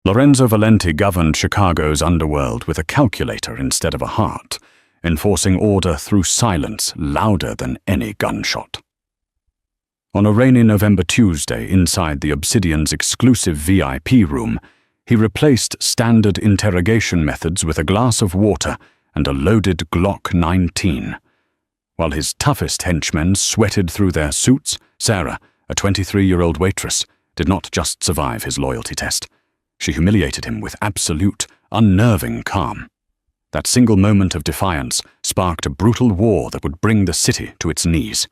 Lorenzo Valenti governed Chicago's underworld with a calculator instead of a heart, enforcing order through silence louder than any gunshot. On a rainy November Tuesday inside the Obsidian's exclusive VIP room, he replaced standard interrogation methods with a glass of water and a loaded Glock 19. While his toughest henchmen sweated through their suits, Sarah, a 23-year-old waitress, did not just survive his loyalty test. She humiliated him with absolute, unnerving calm. That single moment of defiance sparked a brutal war that would bring the city to its knees.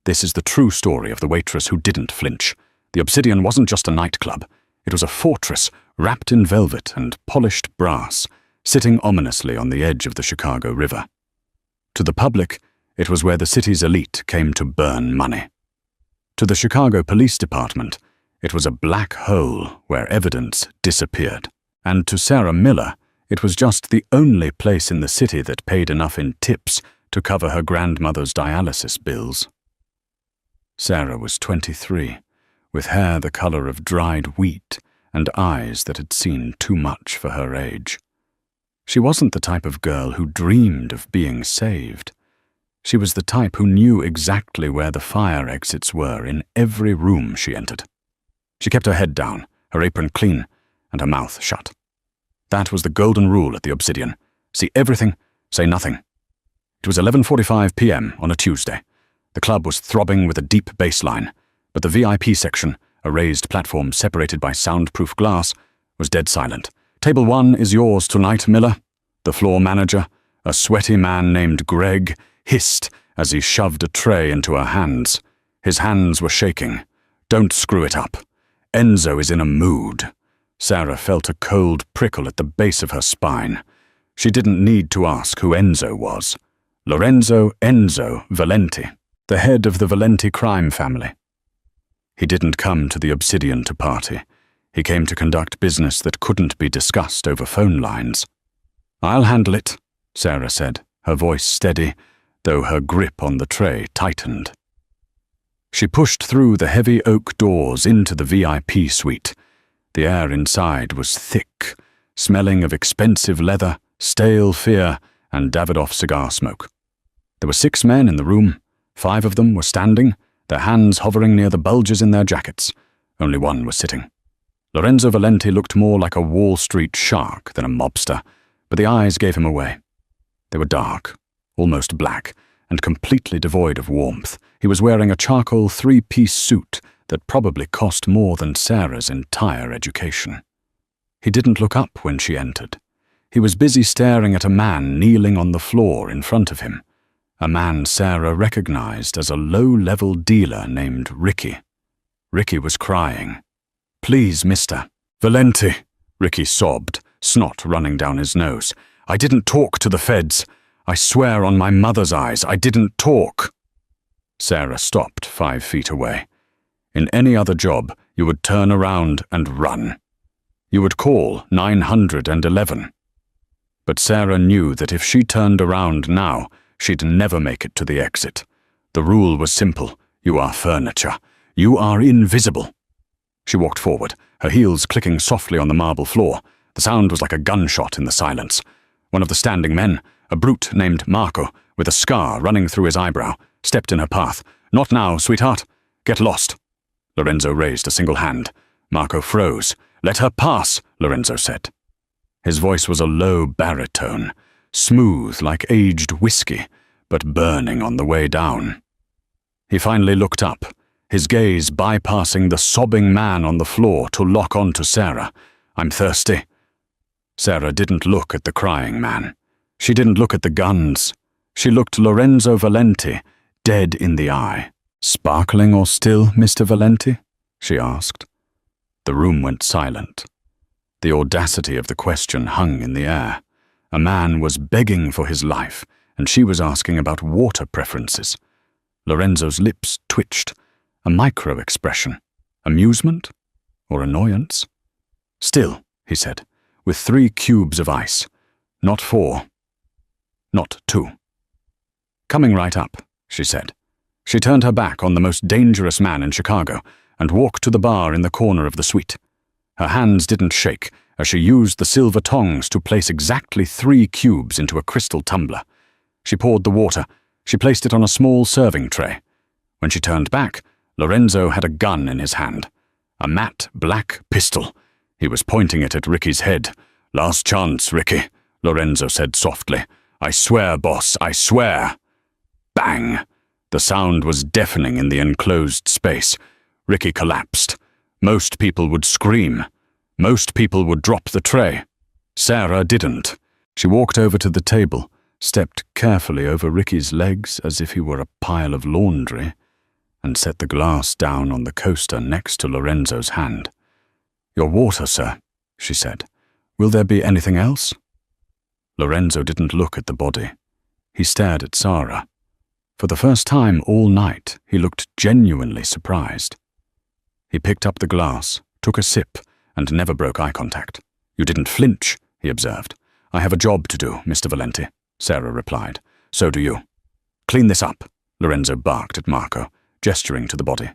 This is the true story of the waitress who didn't flinch. The Obsidian wasn't just a nightclub. It was a fortress wrapped in velvet and polished brass, sitting ominously on the edge of the Chicago River. To the public, it was where the city's elite came to burn money. To the Chicago Police Department, it was a black hole where evidence disappeared. And to Sarah Miller, it was just the only place in the city that paid enough in tips to cover her grandmother's dialysis bills. Sarah was 23, with hair the color of dried wheat and eyes that had seen too much for her age. She wasn't the type of girl who dreamed of being saved. She was the type who knew exactly where the fire exits were in every room she entered. She kept her head down, her apron clean, and her mouth shut. That was the golden rule at the Obsidian. See everything, say nothing. It was 11:45 p.m. on a Tuesday. The club was throbbing with a deep bass line, but the VIP section, a raised platform separated by soundproof glass, was dead silent. "Table 1 is yours tonight, Miller," the floor manager, a sweaty man named Greg, hissed as he shoved a tray into her hands. His hands were shaking. "Don't screw it up. Enzo is in a mood." Sarah felt a cold prickle at the base of her spine. She didn't need to ask who Enzo was. Lorenzo Enzo Valenti, the head of the Valenti crime family. He didn't come to the Obsidian to party. He came to conduct business that couldn't be discussed over phone lines. "I'll handle it," Sarah said, her voice steady, though her grip on the tray tightened. She pushed through the heavy oak doors into the VIP suite. The air inside was thick, smelling of expensive leather, stale fear, and Davidoff cigar smoke. There were 6 men in the room. 5 of them were standing, their hands hovering near the bulges in their jackets. Only 1 was sitting. Lorenzo Valenti looked more like a Wall Street shark than a mobster, but the eyes gave him away. They were dark, almost black, and completely devoid of warmth. He was wearing a charcoal 3-piece suit that probably cost more than Sarah's entire education. He didn't look up when she entered. He was busy staring at a man kneeling on the floor in front of him, a man Sarah recognized as a low-level dealer named Ricky. Ricky was crying. "Please, Mr. Valenti," Ricky sobbed, snot running down his nose. "I didn't talk to the feds. I swear on my mother's eyes, I didn't talk." Sarah stopped 5 feet away. In any other job, you would turn around and run. You would call 911. But Sarah knew that if she turned around now, she'd never make it to the exit. The rule was simple. You are furniture. You are invisible. She walked forward, her heels clicking softly on the marble floor. The sound was like a gunshot in the silence. One of the standing men, a brute named Marco, with a scar running through his eyebrow, stepped in her path. "Not now, sweetheart. Get lost." Lorenzo raised a single hand. Marco froze. "Let her pass," Lorenzo said. His voice was a low baritone, smooth like aged whiskey, but burning on the way down. He finally looked up, his gaze bypassing the sobbing man on the floor to lock onto Sarah. "I'm thirsty." Sarah didn't look at the crying man. She didn't look at the guns. She looked Lorenzo Valenti dead in the eye. "Sparkling or still, Mr. Valenti?" she asked. The room went silent. The audacity of the question hung in the air. A man was begging for his life, and she was asking about water preferences. Lorenzo's lips twitched, a micro-expression. Amusement? Or annoyance? "Still," he said, "with 3 cubes of ice. Not 4. Not 2. "Coming right up," she said. She turned her back on the most dangerous man in Chicago and walked to the bar in the corner of the suite. Her hands didn't shake as she used the silver tongs to place exactly 3 cubes into a crystal tumbler. She poured the water. She placed it on a small serving tray. When she turned back, Lorenzo had a gun in his hand. A matte black pistol. He was pointing it at Ricky's head. "Last chance, Ricky," Lorenzo said softly. "I swear, boss, I swear." Bang! The sound was deafening in the enclosed space. Ricky collapsed. Most people would scream. Most people would drop the tray. Sarah didn't. She walked over to the table, stepped carefully over Ricky's legs as if he were a pile of laundry, and set the glass down on the coaster next to Lorenzo's hand. "Your water, sir," she said. "Will there be anything else?" Lorenzo didn't look at the body. He stared at Sarah. For the first time all night, he looked genuinely surprised. He picked up the glass, took a sip, and never broke eye contact. "You didn't flinch," he observed. "I have a job to do, Mr. Valenti," Sarah replied. "So do you." "Clean this up," Lorenzo barked at Marco, gesturing to the body.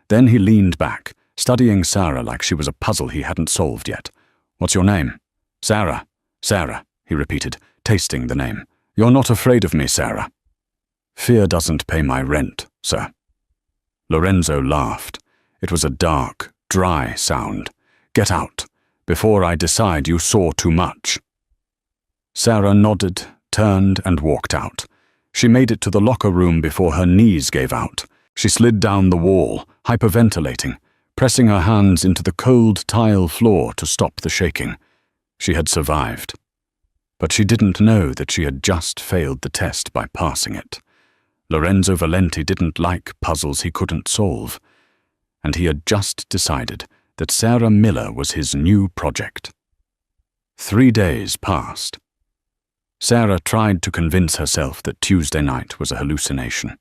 Then he leaned back, studying Sarah like she was a puzzle he hadn't solved yet. "What's your name?" "Sarah. Sarah," he repeated, tasting the name. "You're not afraid of me, Sarah." "Fear doesn't pay my rent, sir." Lorenzo laughed. It was a dark, dry sound. "Get out, before I decide you saw too much." Sarah nodded, turned, and walked out. She made it to the locker room before her knees gave out. She slid down the wall, hyperventilating, pressing her hands into the cold tile floor to stop the shaking. She had survived. But she didn't know that she had just failed the test by passing it. Lorenzo Valenti didn't like puzzles he couldn't solve, and he had just decided that Sarah Miller was his new project. 3 days passed. Sarah tried to convince herself that Tuesday night was a hallucination.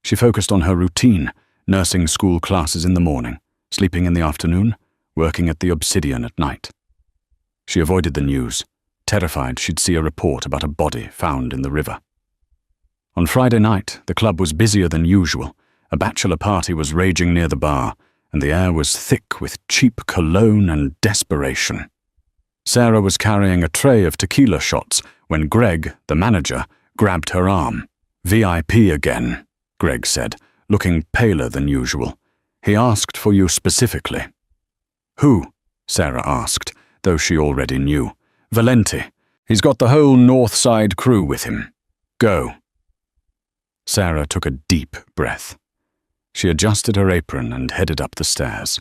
She focused on her routine, nursing school classes in the morning, sleeping in the afternoon, working at the Obsidian at night. She avoided the news, terrified she'd see a report about a body found in the river. On Friday night, the club was busier than usual. A bachelor party was raging near the bar, and the air was thick with cheap cologne and desperation. Sarah was carrying a tray of tequila shots when Greg, the manager, grabbed her arm. "VIP again," Greg said, looking paler than usual. "He asked for you specifically." "Who?" Sarah asked, though she already knew. "Valenti. He's got the whole North Side crew with him. Go." Sarah took a deep breath. She adjusted her apron and headed up the stairs.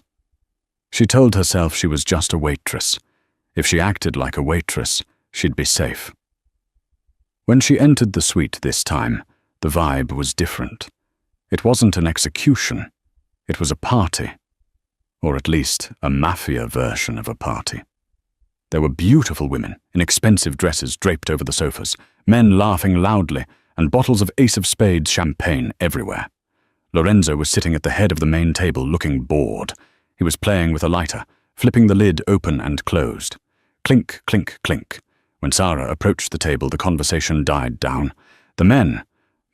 She told herself she was just a waitress. If she acted like a waitress, she'd be safe. When she entered the suite this time, the vibe was different. It wasn't an execution. It was a party. Or at least a mafia version of a party. There were beautiful women in expensive dresses draped over the sofas, men laughing loudly, and bottles of Ace of Spades champagne everywhere. Lorenzo was sitting at the head of the main table looking bored. He was playing with a lighter, flipping the lid open and closed. Clink, clink, clink. When Sarah approached the table, the conversation died down. The men,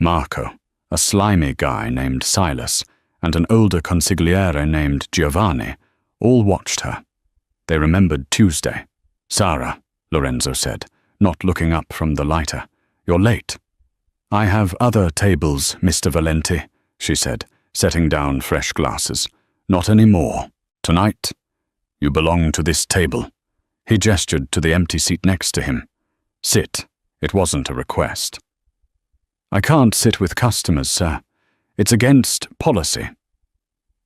Marco, a slimy guy named Silas, and an older consigliere named Giovanni, all watched her. They remembered Tuesday. "Sarah," Lorenzo said, not looking up from the lighter. "You're late." "I have other tables, Mr. Valenti," she said, setting down fresh glasses. "Not anymore. Tonight, you belong to this table." He gestured to the empty seat next to him. "Sit." It wasn't a request. "I can't sit with customers, sir. It's against policy."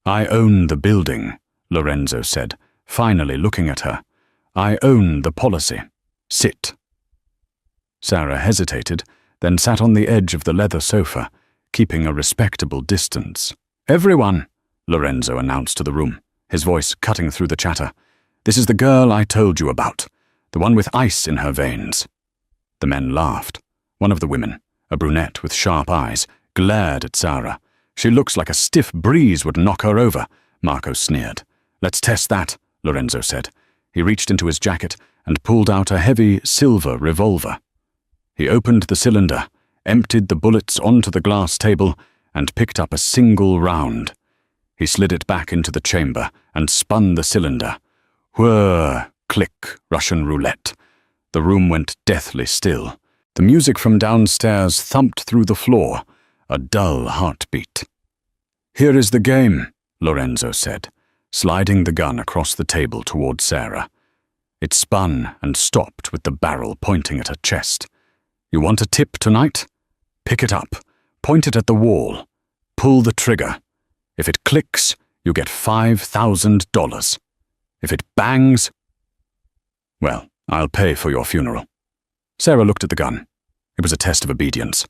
"I own the building," Lorenzo said, finally looking at her. "I own the policy. Sit." Sarah hesitated, then sat on the edge of the leather sofa, keeping a respectable distance. "Everyone," Lorenzo announced to the room, his voice cutting through the chatter. "This is the girl I told you about, the one with ice in her veins." The men laughed. One of the women, a brunette with sharp eyes, glared at Sarah. "She looks like a stiff breeze would knock her over," Marco sneered. "Let's test that," Lorenzo said. He reached into his jacket and pulled out a heavy silver revolver. He opened the cylinder, emptied the bullets onto the glass table, and picked up a single round. He slid it back into the chamber and spun the cylinder. Whir, click, Russian roulette. The room went deathly still. The music from downstairs thumped through the floor, a dull heartbeat. "Here is the game," Lorenzo said, sliding the gun across the table toward Sarah. It spun and stopped with the barrel pointing at her chest. "You want a tip tonight? Pick it up, point it at the wall, pull the trigger. If it clicks, you get $5,000. If it bangs, well, I'll pay for your funeral." Sarah looked at the gun. It was a test of obedience,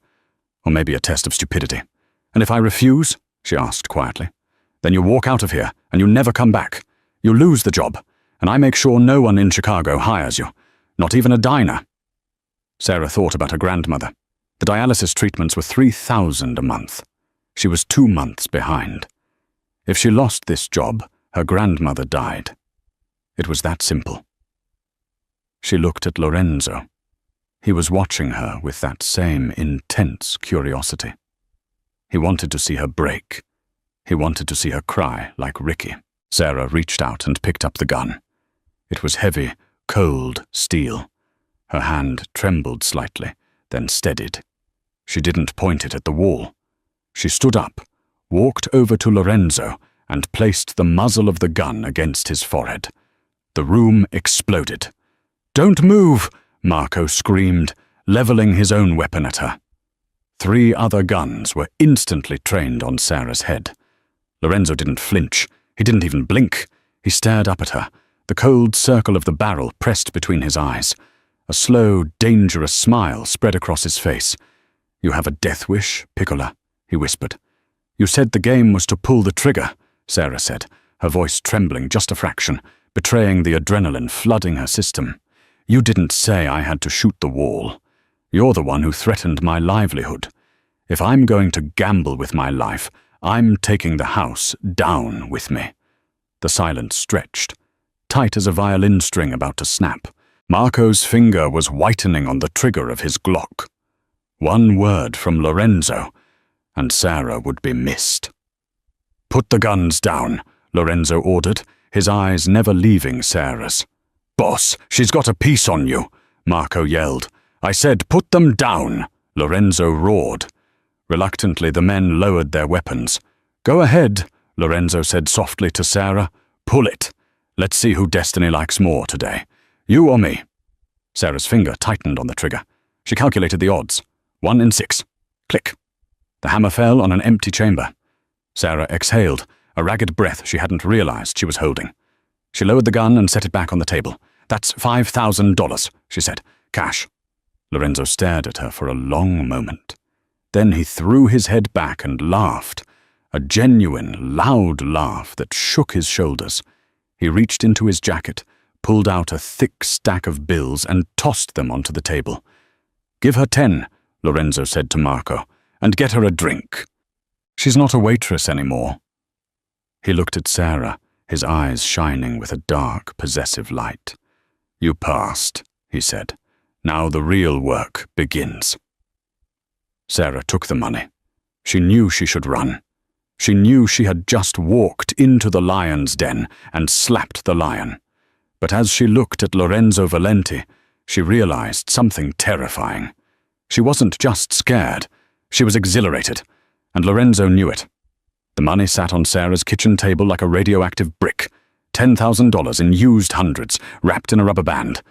or maybe a test of stupidity. "And if I refuse?" she asked quietly. "Then you walk out of here, and you never come back. You lose the job, and I make sure no one in Chicago hires you, not even a diner." Sarah thought about her grandmother. The dialysis treatments were $3,000 a month. She was 2 months behind. If she lost this job, her grandmother died. It was that simple. She looked at Lorenzo. He was watching her with that same intense curiosity. He wanted to see her break. He wanted to see her cry like Ricky. Sarah reached out and picked up the gun. It was heavy, cold steel. Her hand trembled slightly, then steadied. She didn't point it at the wall. She stood up, walked over to Lorenzo, and placed the muzzle of the gun against his forehead. The room exploded. "Don't move!" Marco screamed, leveling his own weapon at her. 3 other guns were instantly trained on Sarah's head. Lorenzo didn't flinch. He didn't even blink. He stared up at her, the cold circle of the barrel pressed between his eyes. A slow, dangerous smile spread across his face. "You have a death wish, Piccola?" he whispered. "You said the game was to pull the trigger," Sarah said, her voice trembling just a fraction, betraying the adrenaline flooding her system. "You didn't say I had to shoot the wall. You're the one who threatened my livelihood. If I'm going to gamble with my life, I'm taking the house down with me." The silence stretched, tight as a violin string about to snap. Marco's finger was whitening on the trigger of his Glock. One word from Lorenzo, and Sarah would be missed. "Put the guns down," Lorenzo ordered, his eyes never leaving Sarah's. "Boss, she's got a piece on you," Marco yelled. "I said put them down," Lorenzo roared. Reluctantly, the men lowered their weapons. "Go ahead," Lorenzo said softly to Sarah. "Pull it. Let's see who Destiny likes more today. You or me?" Sarah's finger tightened on the trigger. She calculated the odds. 1 in 6. Click. The hammer fell on an empty chamber. Sarah exhaled, a ragged breath she hadn't realized she was holding. She lowered the gun and set it back on the table. "That's $5,000, she said. "Cash." Lorenzo stared at her for a long moment. Then he threw his head back and laughed, a genuine, loud laugh that shook his shoulders. He reached into his jacket, pulled out a thick stack of bills and tossed them onto the table. "Give her 10, Lorenzo said to Marco, "and get her a drink. She's not a waitress anymore." He looked at Sarah, his eyes shining with a dark, possessive light. "You passed," he said. "Now the real work begins." Sarah took the money. She knew she should run. She knew she had just walked into the lion's den and slapped the lion. But as she looked at Lorenzo Valenti, she realized something terrifying. She wasn't just scared, she was exhilarated, and Lorenzo knew it. The money sat on Sarah's kitchen table like a radioactive brick, $10,000 in used hundreds, wrapped in a rubber band.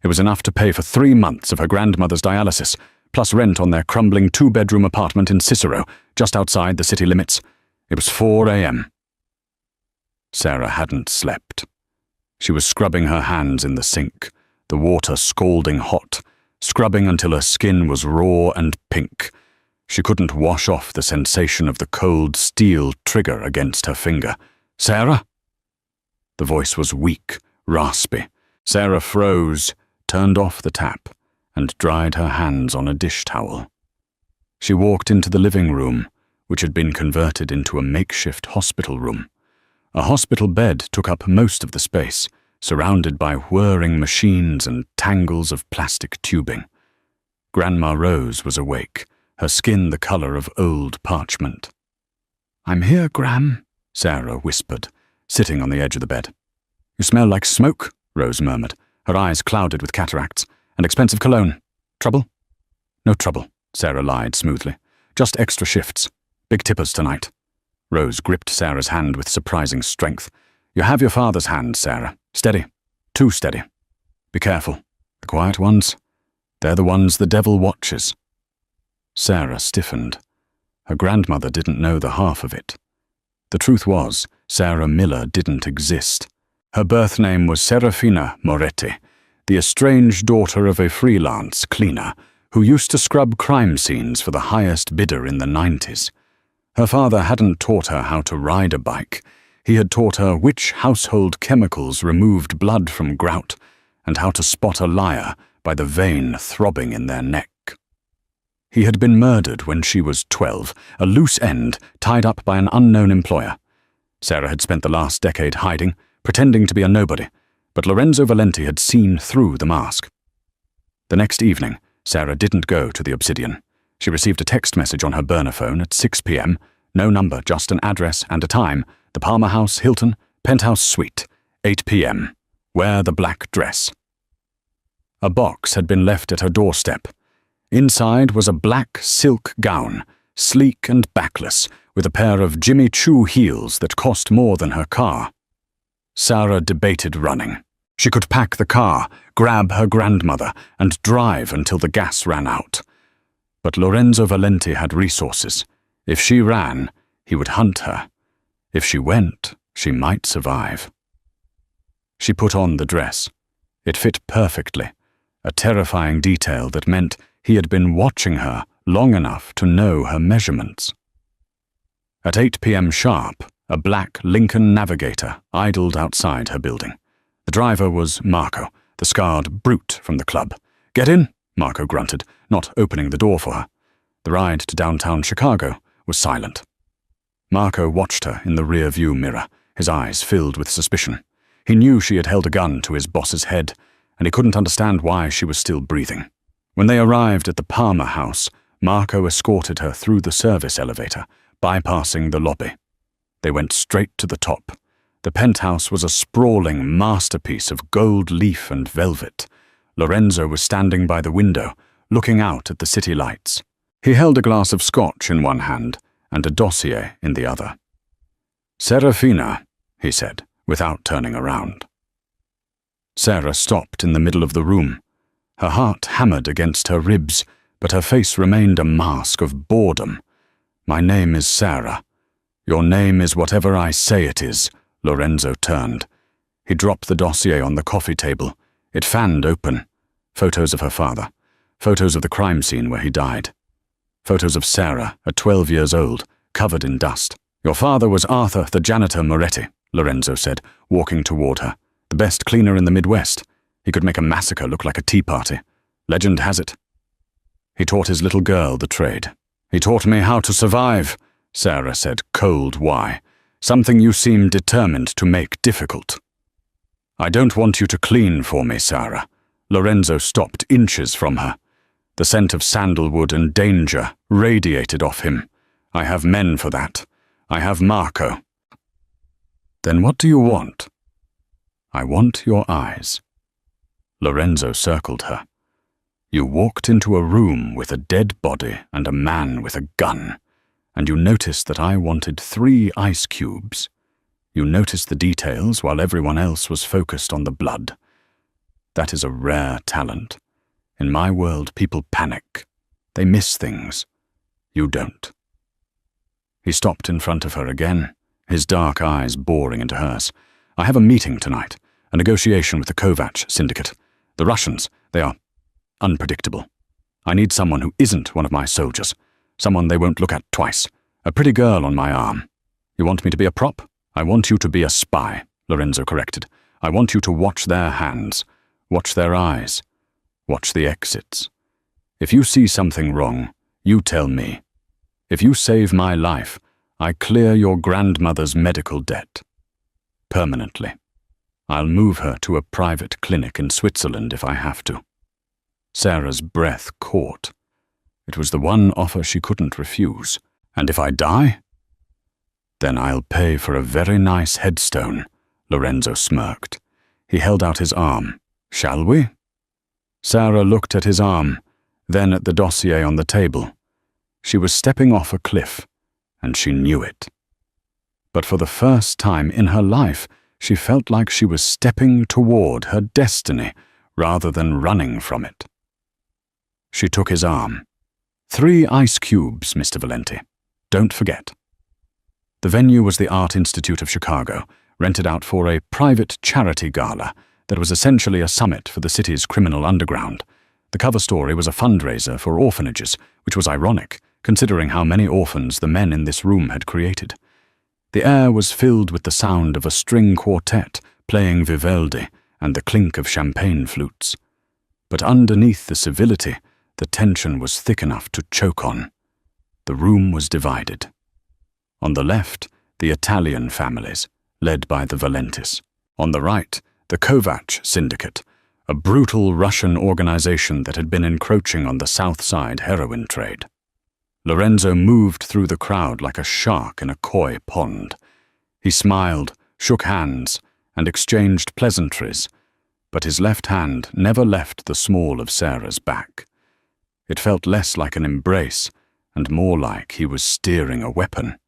It was enough to pay for 3 months of her grandmother's dialysis, plus rent on their crumbling 2-bedroom apartment in Cicero, just outside the city limits. It was 4 a.m. Sarah hadn't slept. She was scrubbing her hands in the sink, the water scalding hot, scrubbing until her skin was raw and pink. She couldn't wash off the sensation of the cold steel trigger against her finger. "Sarah?" The voice was weak, raspy. Sarah froze, turned off the tap, and dried her hands on a dish towel. She walked into the living room, which had been converted into a makeshift hospital room. A hospital bed took up most of the space, surrounded by whirring machines and tangles of plastic tubing. Grandma Rose was awake, her skin the color of old parchment. "I'm here, Gram," Sarah whispered, sitting on the edge of the bed. You smell like smoke, Rose murmured, her eyes clouded with cataracts. And expensive cologne. Trouble? No trouble, Sarah lied smoothly. Just extra shifts. Big tippers tonight. Rose gripped Sarah's hand with surprising strength. You have your father's hand, Sarah. Steady. Too steady. Be careful. The quiet ones, they're the ones the devil watches. Sarah stiffened. Her grandmother didn't know the half of it. The truth was, Sarah Miller didn't exist. Her birth name was Serafina Moretti, the estranged daughter of a freelance cleaner who used to scrub crime scenes for the highest bidder in the 90s. Her father hadn't taught her how to ride a bike. He had taught her which household chemicals removed blood from grout and how to spot a liar by the vein throbbing in their neck. He had been murdered when she was 12, a loose end tied up by an unknown employer. Sarah had spent the last decade hiding, pretending to be a nobody, but Lorenzo Valenti had seen through the mask. The next evening, Sarah didn't go to the Obsidian. She received a text message on her burner phone at 6 p.m., no number, just an address and a time, the Palmer House, Hilton, Penthouse Suite, 8 p.m. Wear the black dress. A box had been left at her doorstep. Inside was a black silk gown, sleek and backless, with a pair of Jimmy Choo heels that cost more than her car. Sarah debated running. She could pack the car, grab her grandmother, and drive until the gas ran out. But Lorenzo Valenti had resources. If she ran, he would hunt her. If she went, she might survive. She put on the dress. It fit perfectly, a terrifying detail that meant he had been watching her long enough to know her measurements. At 8 p.m. sharp, a black Lincoln Navigator idled outside her building. The driver was Marco, the scarred brute from the club. "Get in," Marco grunted, not opening the door for her. The ride to downtown Chicago was silent. Marco watched her in the rear-view mirror, his eyes filled with suspicion. He knew she had held a gun to his boss's head, and he couldn't understand why she was still breathing. When they arrived at the Palmer House, Marco escorted her through the service elevator, bypassing the lobby. They went straight to the top. The penthouse was a sprawling masterpiece of gold leaf and velvet. Lorenzo was standing by the window, looking out at the city lights. He held a glass of scotch in one hand and a dossier in the other. "Serafina," he said, without turning around. Sarah stopped in the middle of the room. Her heart hammered against her ribs, but her face remained a mask of boredom. "My name is Sarah. Your name is whatever I say it is." Lorenzo turned. He dropped the dossier on the coffee table. It fanned open. Photos of her father. Photos of the crime scene where he died. Photos of Sarah, at 12 years old, covered in dust. "Your father was Arthur the janitor Moretti," Lorenzo said, walking toward her. "The best cleaner in the Midwest. He could make a massacre look like a tea party. Legend has it. He taught his little girl the trade." "He taught me how to survive," Sarah said, cold why. "Something you seem determined to make difficult." "I don't want you to clean for me, Sarah." Lorenzo stopped inches from her. The scent of sandalwood and danger radiated off him. "I have men for that. I have Marco." "Then what do you want?" "I want your eyes." Lorenzo circled her. "You walked into a room with a dead body and a man with a gun, and you noticed that I wanted 3 ice cubes. You noticed the details while everyone else was focused on the blood. That is a rare talent. In my world, people panic. They miss things. You don't." He stopped in front of her again, his dark eyes boring into hers. "I have a meeting tonight, a negotiation with the Kovac syndicate. The Russians, they are unpredictable. I need someone who isn't one of my soldiers, someone they won't look at twice, a pretty girl on my arm. You want me to be a prop? I want you to be a spy," Lorenzo corrected. "I want you to watch their hands, watch their eyes, watch the exits. If you see something wrong, you tell me. If you save my life, I clear your grandmother's medical debt. Permanently. I'll move her to a private clinic in Switzerland if I have to." Sarah's breath caught. It was the one offer she couldn't refuse. "And if I die?" "Then I'll pay for a very nice headstone," Lorenzo smirked. He held out his arm. "Shall we?" Sarah looked at his arm, then at the dossier on the table. She was stepping off a cliff, and she knew it. But for the first time in her life, she felt like she was stepping toward her destiny rather than running from it. She took his arm. 3 ice cubes, Mr. Valenti. Don't forget. The venue was the Art Institute of Chicago, rented out for a private charity gala that was essentially a summit for the city's criminal underground. The cover story was a fundraiser for orphanages, which was ironic, considering how many orphans the men in this room had created. The air was filled with the sound of a string quartet playing Vivaldi and the clink of champagne flutes. But underneath the civility, the tension was thick enough to choke on. The room was divided. On the left, the Italian families, led by the Valentis. On the right, the Kovac Syndicate, a brutal Russian organization that had been encroaching on the South Side heroin trade. Lorenzo moved through the crowd like a shark in a koi pond. He smiled, shook hands, and exchanged pleasantries, but his left hand never left the small of Sarah's back. It felt less like an embrace, and more like he was steering a weapon.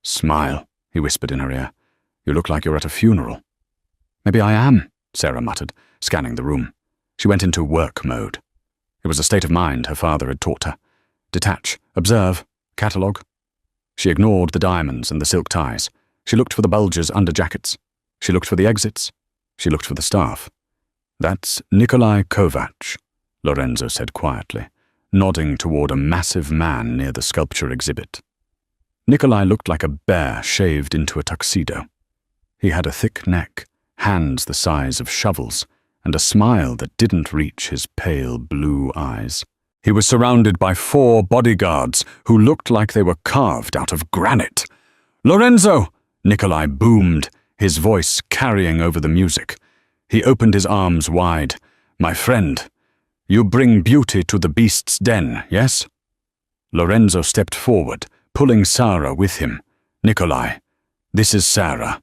"Smile," he whispered in her ear. "You look like you're at a funeral." "Maybe I am," Sarah muttered, scanning the room. She went into work mode. It was a state of mind her father had taught her. Detach, observe, catalogue. She ignored the diamonds and the silk ties. She looked for the bulges under jackets. She looked for the exits. She looked for the staff. "That's Nikolai Kovac," Lorenzo said quietly, nodding toward a massive man near the sculpture exhibit. Nikolai looked like a bear shaved into a tuxedo. He had a thick neck, hands the size of shovels, and a smile that didn't reach his pale blue eyes. He was surrounded by 4 bodyguards who looked like they were carved out of granite. "Lorenzo!" Nikolai boomed, his voice carrying over the music. He opened his arms wide. "My friend, you bring beauty to the beast's den, yes?" Lorenzo stepped forward, pulling Sarah with him. "Nikolai, this is Sarah."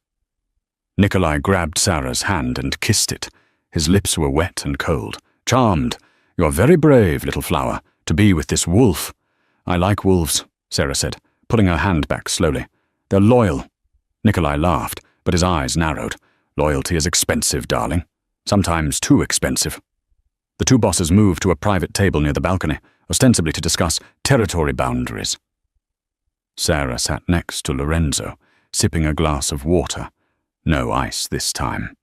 Nikolai grabbed Sarah's hand and kissed it. His lips were wet and cold. "Charmed. You're very brave, little flower, to be with this wolf." "I like wolves," Sarah said, pulling her hand back slowly. "They're loyal." Nikolai laughed, but his eyes narrowed. "Loyalty is expensive, darling. Sometimes too expensive." The 2 bosses moved to a private table near the balcony, ostensibly to discuss territory boundaries. Sarah sat next to Lorenzo, sipping a glass of water. No ice this time.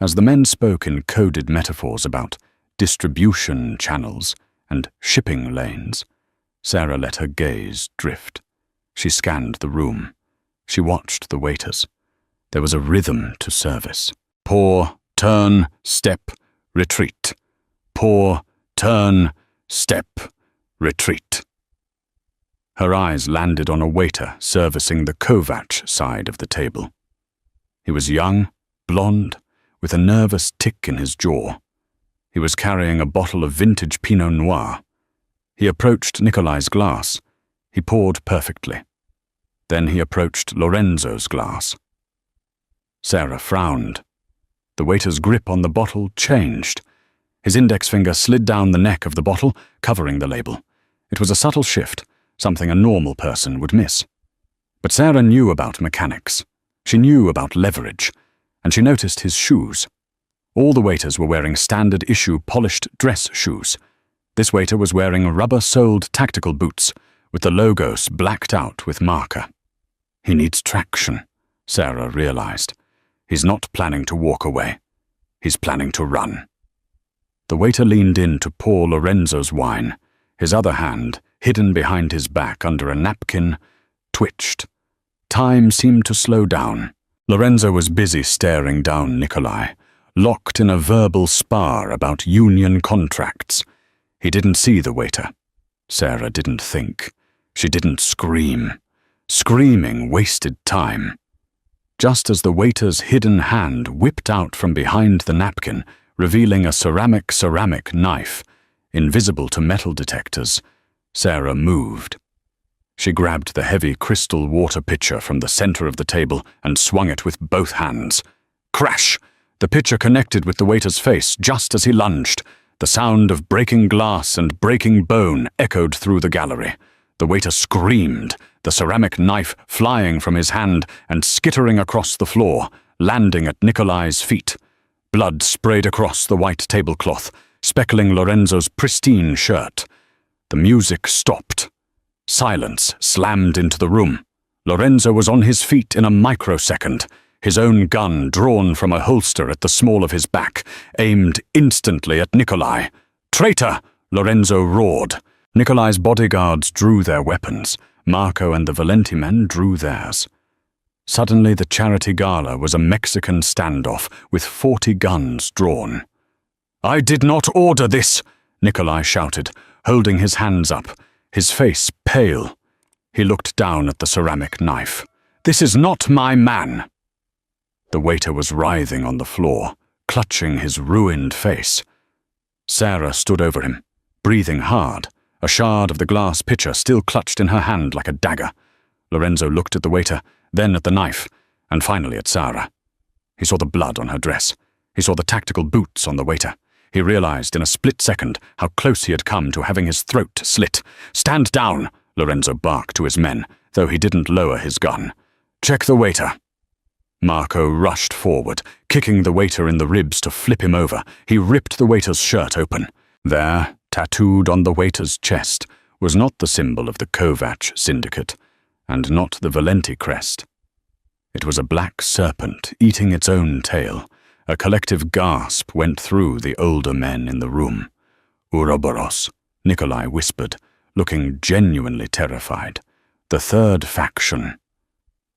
As the men spoke in coded metaphors about distribution channels and shipping lanes, Sarah let her gaze drift. She scanned the room. She watched the waiters. There was a rhythm to service. Pour, turn, step, retreat. Pour, turn, step, retreat. Her eyes landed on a waiter servicing the Kovac side of the table. He was young, blonde, with a nervous tick in his jaw. He was carrying a bottle of vintage Pinot Noir. He approached Nikolai's glass. He poured perfectly. Then he approached Lorenzo's glass. Sarah frowned. The waiter's grip on the bottle changed. His index finger slid down the neck of the bottle, covering the label. It was a subtle shift, something a normal person would miss. But Sarah knew about mechanics. She knew about leverage, and she noticed his shoes. All the waiters were wearing standard-issue polished dress shoes. This waiter was wearing rubber-soled tactical boots, with the logos blacked out with marker. He needs traction, Sarah realized. He's not planning to walk away. He's planning to run. The waiter leaned in to pour Lorenzo's wine. His other hand, hidden behind his back under a napkin, twitched. Time seemed to slow down. Lorenzo was busy staring down Nikolai, locked in a verbal spar about union contracts. He didn't see the waiter. Sarah didn't think. She didn't scream. Screaming wasted time. Just as the waiter's hidden hand whipped out from behind the napkin, revealing a ceramic knife, invisible to metal detectors, Sarah moved. She grabbed the heavy crystal water pitcher from the center of the table and swung it with both hands. Crash! The pitcher connected with the waiter's face just as he lunged. The sound of breaking glass and breaking bone echoed through the gallery. The waiter screamed, the ceramic knife flying from his hand and skittering across the floor, landing at Nikolai's feet. Blood sprayed across the white tablecloth, speckling Lorenzo's pristine shirt. The music stopped. Silence slammed into the room. Lorenzo was on his feet in a microsecond, his own gun drawn from a holster at the small of his back, aimed instantly at Nikolai. "Traitor!" Lorenzo roared. Nikolai's bodyguards drew their weapons. Marco and the Valenti men drew theirs. Suddenly the charity gala was a Mexican standoff with 40 guns drawn. "I did not order this!" Nikolai shouted, holding his hands up, his face pale. He looked down at the ceramic knife. "This is not my man!" The waiter was writhing on the floor, clutching his ruined face. Sarah stood over him, breathing hard, a shard of the glass pitcher still clutched in her hand like a dagger. Lorenzo looked at the waiter, then at the knife, and finally at Sarah. He saw the blood on her dress. He saw the tactical boots on the waiter. He realized in a split second how close he had come to having his throat slit. "Stand down!" Lorenzo barked to his men, though he didn't lower his gun. "Check the waiter." Marco rushed forward, kicking the waiter in the ribs to flip him over. He ripped the waiter's shirt open. There, tattooed on the waiter's chest, was not the symbol of the Kovac syndicate, and not the Valenti crest. It was a black serpent eating its own tail. A collective gasp went through the older men in the room. "Ouroboros," Nikolai whispered, looking genuinely terrified. "The third faction."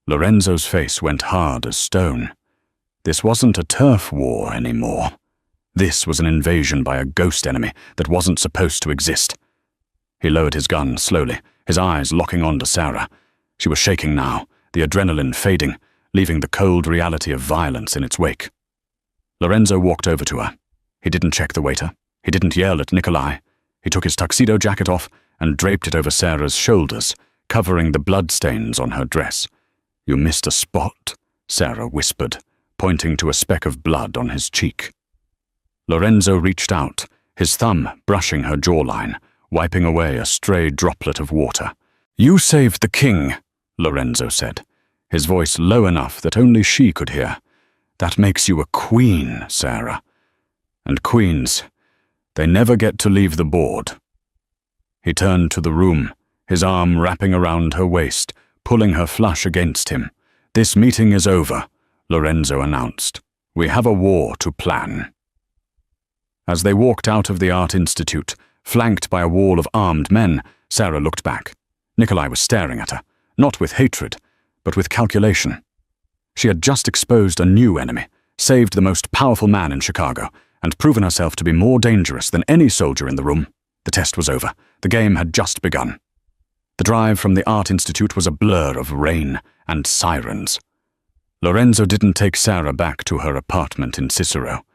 Lorenzo's face went hard as stone. This wasn't a turf war anymore. This was an invasion by a ghost enemy that wasn't supposed to exist. He lowered his gun slowly, his eyes locking onto Sarah. She was shaking now, the adrenaline fading, leaving the cold reality of violence in its wake. Lorenzo walked over to her. He didn't check the waiter. He didn't yell at Nikolai. He took his tuxedo jacket off and draped it over Sarah's shoulders, covering the bloodstains on her dress. "You missed a spot," Sarah whispered, pointing to a speck of blood on his cheek. Lorenzo reached out, his thumb brushing her jawline, wiping away a stray droplet of water. "You saved the king," Lorenzo said, his voice low enough that only she could hear. "That makes you a queen, Sarah. And queens, they never get to leave the board." He turned to the room, his arm wrapping around her waist, pulling her flush against him. "This meeting is over," Lorenzo announced. "We have a war to plan." As they walked out of the Art Institute, flanked by a wall of armed men, Sarah looked back. Nikolai was staring at her, not with hatred, but with calculation. She had just exposed a new enemy, saved the most powerful man in Chicago, and proven herself to be more dangerous than any soldier in the room. The test was over. The game had just begun. The drive from the Art Institute was a blur of rain and sirens. Lorenzo didn't take Sarah back to her apartment in Cicero.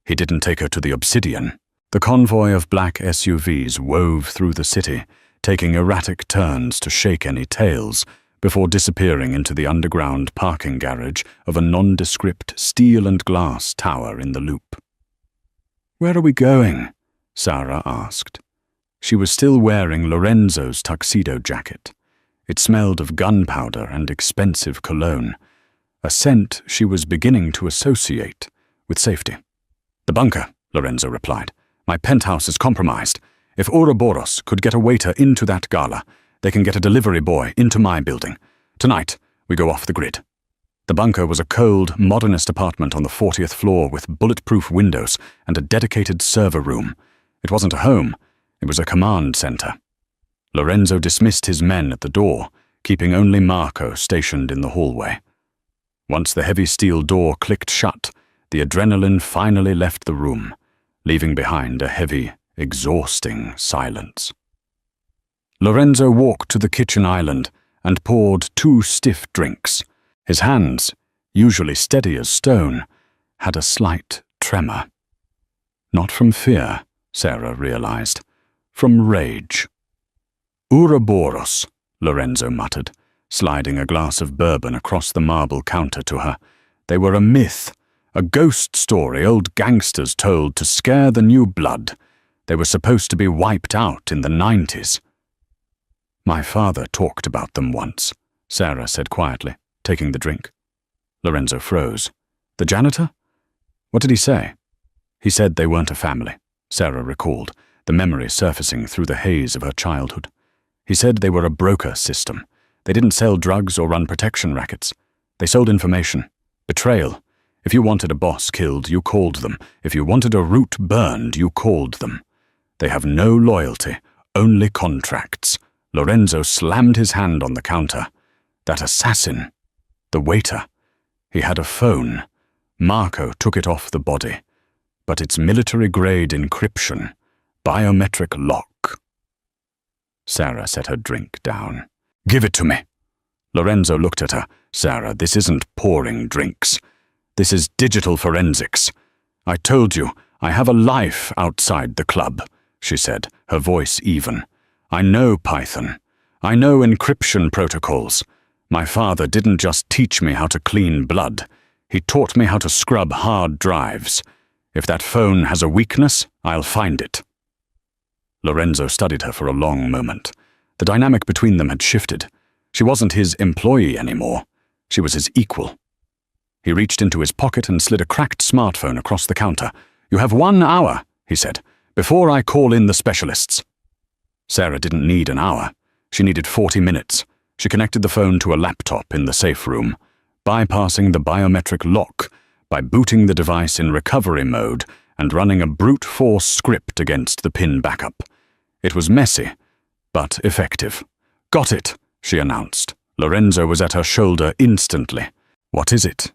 He didn't take her to the Obsidian. The convoy of black SUVs wove through the city, taking erratic turns to shake any tails, before disappearing into the underground parking garage of a nondescript steel and glass tower in the loop. "Where are we going?" Sarah asked. She was still wearing Lorenzo's tuxedo jacket. It smelled of gunpowder and expensive cologne, a scent she was beginning to associate with safety. "The bunker," Lorenzo replied. "My penthouse is compromised. If Ouroboros could get a waiter into that gala, they can get a delivery boy into my building. Tonight, we go off the grid." The bunker was a cold, modernist apartment on the 40th floor with bulletproof windows and a dedicated server room. It wasn't a home. It was a command center. Lorenzo dismissed his men at the door, keeping only Marco stationed in the hallway. Once the heavy steel door clicked shut, the adrenaline finally left the room, leaving behind a heavy, exhausting silence. Lorenzo walked to the kitchen island and poured 2 stiff drinks. His hands, usually steady as stone, had a slight tremor. Not from fear, Sarah realized. From rage. "Ouroboros," Lorenzo muttered, sliding a glass of bourbon across the marble counter to her. "They were a myth, A ghost story old gangsters told to scare the new blood. They were supposed to be wiped out in the 90s. My father talked about them once, Sarah said quietly, taking the drink. Lorenzo froze. The janitor? What did he say? He said they weren't a family, Sarah recalled, the memory surfacing through the haze of her childhood. He said they were a broker system. They didn't sell drugs or run protection rackets. They sold information. Betrayal. If you wanted a boss killed, you called them. If you wanted a route burned, you called them. They have no loyalty, only contracts. Lorenzo slammed his hand on the counter. That assassin. The waiter. He had a phone. Marco took it off the body. But it's military-grade encryption. Biometric lock. Sarah set her drink down. Give it to me. Lorenzo looked at her. Sarah, this isn't pouring drinks. This is digital forensics. I told you, I have a life outside the club, she said, her voice even. I know Python. I know encryption protocols. My father didn't just teach me how to clean blood. He taught me how to scrub hard drives. If that phone has a weakness, I'll find it. Lorenzo studied her for a long moment. The dynamic between them had shifted. She wasn't his employee anymore. She was his equal. He reached into his pocket and slid a cracked smartphone across the counter. You have 1 hour, he said, before I call in the specialists. Sarah didn't need an hour. She needed 40 minutes. She connected the phone to a laptop in the safe room, bypassing the biometric lock by booting the device in recovery mode and running a brute force script against the PIN backup. It was messy, but effective. Got it, she announced. Lorenzo was at her shoulder instantly. What is it?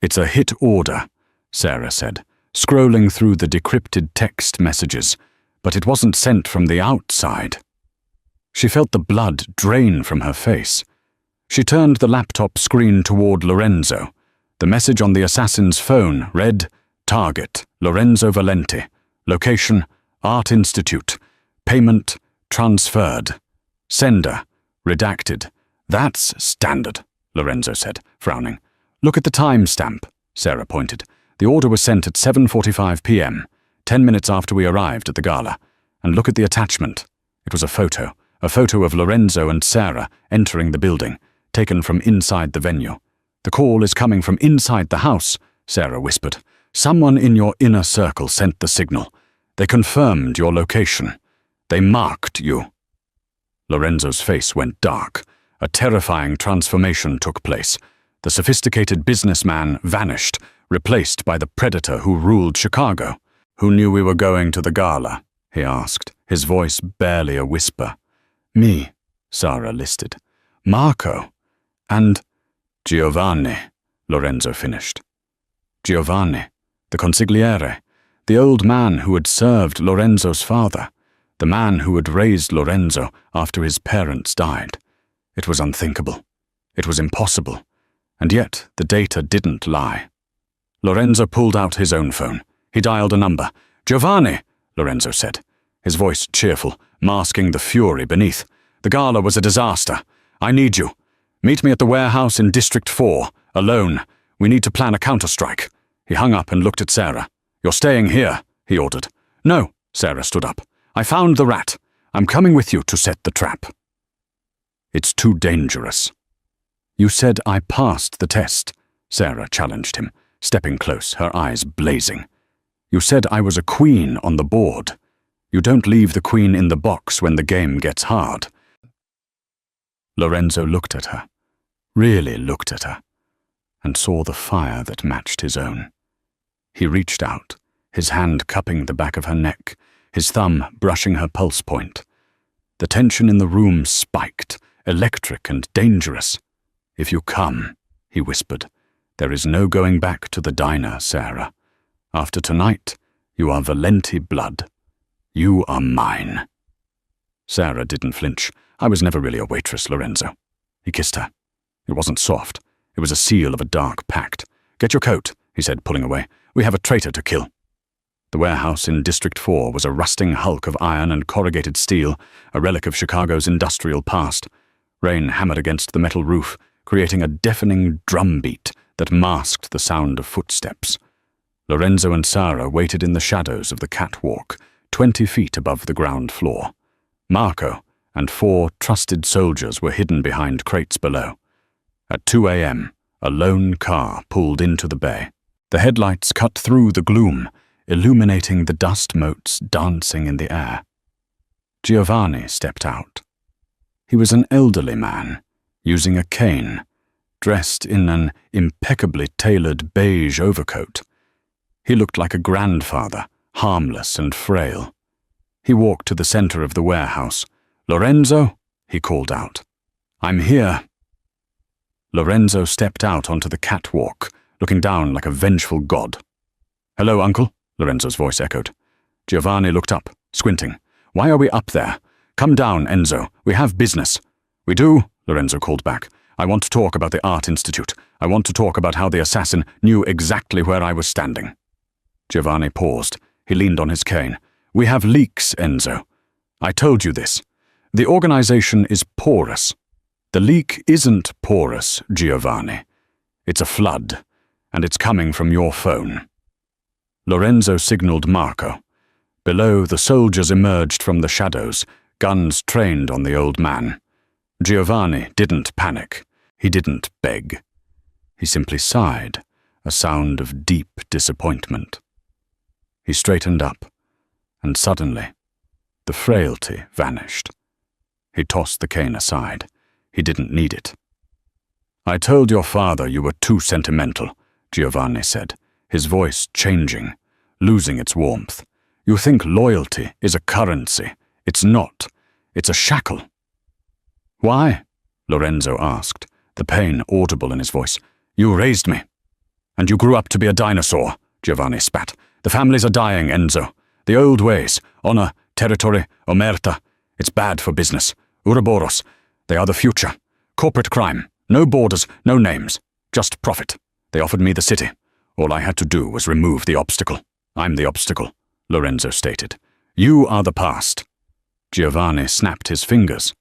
It's a hit order, Sarah said, scrolling through the decrypted text messages, but it wasn't sent from the outside. She felt the blood drain from her face. She turned the laptop screen toward Lorenzo. The message on the assassin's phone read, Target, Lorenzo Valenti. Location, Art Institute. Payment, transferred. Sender, redacted. That's standard, Lorenzo said, frowning. Look at the timestamp, Sarah pointed. The order was sent at 7:45 p.m., 10 minutes after we arrived at the gala. And look at the attachment. It was a photo of Lorenzo and Sarah entering the building, taken from inside the venue. The call is coming from inside the house, Sarah whispered. Someone in your inner circle sent the signal. They confirmed your location. They marked you. Lorenzo's face went dark. A terrifying transformation took place. The sophisticated businessman vanished, replaced by the predator who ruled Chicago. Who knew we were going to the gala? He asked, his voice barely a whisper. Me, Sarah listed. Marco. And Giovanni, Lorenzo finished. Giovanni, the consigliere, the old man who had served Lorenzo's father, the man who had raised Lorenzo after his parents died. It was unthinkable. It was impossible. And yet the data didn't lie. Lorenzo pulled out his own phone. He dialed a number. Giovanni, Lorenzo said, his voice cheerful, masking the fury beneath. The gala was a disaster. I need you. Meet me at the warehouse in District 4, alone. We need to plan a counterstrike. He hung up and looked at Sarah. You're staying here, he ordered. No, Sarah stood up. I found the rat. I'm coming with you to set the trap. It's too dangerous. You said I passed the test, Sarah challenged him, stepping close, her eyes blazing. You said I was a queen on the board. You don't leave the queen in the box when the game gets hard. Lorenzo looked at her, really looked at her, and saw the fire that matched his own. He reached out, his hand cupping the back of her neck, his thumb brushing her pulse point. The tension in the room spiked, electric and dangerous. If you come, he whispered, there is no going back to the diner, Sarah. After tonight, you are Valenti blood. You are mine. Sarah didn't flinch. I was never really a waitress, Lorenzo. He kissed her. It wasn't soft. It was a seal of a dark pact. Get your coat, he said, pulling away. We have a traitor to kill. The warehouse in District 4 was a rusting hulk of iron and corrugated steel, a relic of Chicago's industrial past. Rain hammered against the metal roof, creating a deafening drumbeat that masked the sound of footsteps. Lorenzo and Sara waited in the shadows of the catwalk, 20 feet above the ground floor. Marco and 4 trusted soldiers were hidden behind crates below. At 2 a.m., a lone car pulled into the bay. The headlights cut through the gloom, illuminating the dust motes dancing in the air. Giovanni stepped out. He was an elderly man, using a cane, dressed in an impeccably tailored beige overcoat. He looked like a grandfather, harmless and frail. He walked to the center of the warehouse. "Lorenzo," he called out. "I'm here." Lorenzo stepped out onto the catwalk, looking down like a vengeful god. "Hello, Uncle," Lorenzo's voice echoed. Giovanni looked up, squinting. "Why are we up there? Come down, Enzo. We have business." "We do," Lorenzo called back. "I want to talk about the Art Institute. I want to talk about how the assassin knew exactly where I was standing." Giovanni paused. He leaned on his cane. "We have leaks, Enzo. I told you this. The organization is porous. The leak isn't porous, Giovanni. It's a flood, and it's coming from your phone." Lorenzo signaled Marco. Below, the soldiers emerged from the shadows, guns trained on the old man. Giovanni didn't panic. He didn't beg. He simply sighed, a sound of deep disappointment. He straightened up, and suddenly, the frailty vanished. He tossed the cane aside. He didn't need it. "I told your father you were too sentimental," Giovanni said, his voice changing, losing its warmth. "You think loyalty is a currency. It's not. It's a shackle." "Why?" Lorenzo asked, the pain audible in his voice. "You raised me." "And you grew up to be a dinosaur," Giovanni spat. "The families are dying, Enzo. The old ways, honor, territory, omerta. It's bad for business. Ouroboros, they are the future. Corporate crime. No borders, no names. Just profit. They offered me the city. All I had to do was remove the obstacle. I'm the obstacle," Lorenzo stated. "You are the past." Giovanni snapped his fingers.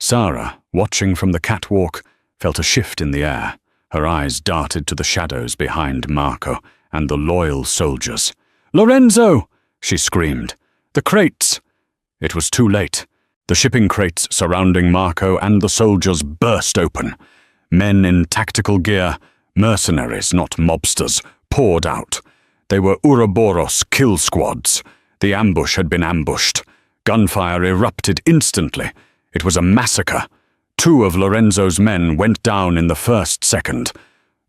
Sara, watching from the catwalk, felt a shift in the air. Her eyes darted to the shadows behind Marco and the loyal soldiers. "Lorenzo!" she screamed. "The crates!" It was too late. The shipping crates surrounding Marco and the soldiers burst open. Men in tactical gear, mercenaries, not mobsters, poured out. They were Ouroboros kill squads. The ambush had been ambushed. Gunfire erupted instantly. It was a massacre. 2 of Lorenzo's men went down in the first second.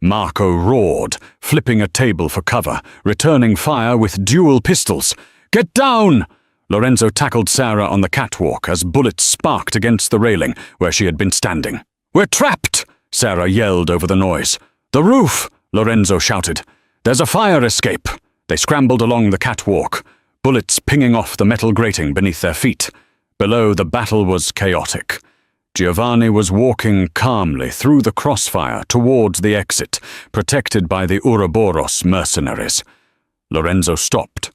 Marco roared, flipping a table for cover, returning fire with dual pistols. "Get down!" Lorenzo tackled Sara on the catwalk as bullets sparked against the railing where she had been standing. "We're trapped!" Sara yelled over the noise. "The roof!" Lorenzo shouted. "There's a fire escape!" They scrambled along the catwalk, bullets pinging off the metal grating beneath their feet. Below, the battle was chaotic. Giovanni was walking calmly through the crossfire towards the exit, protected by the Ouroboros mercenaries. Lorenzo stopped.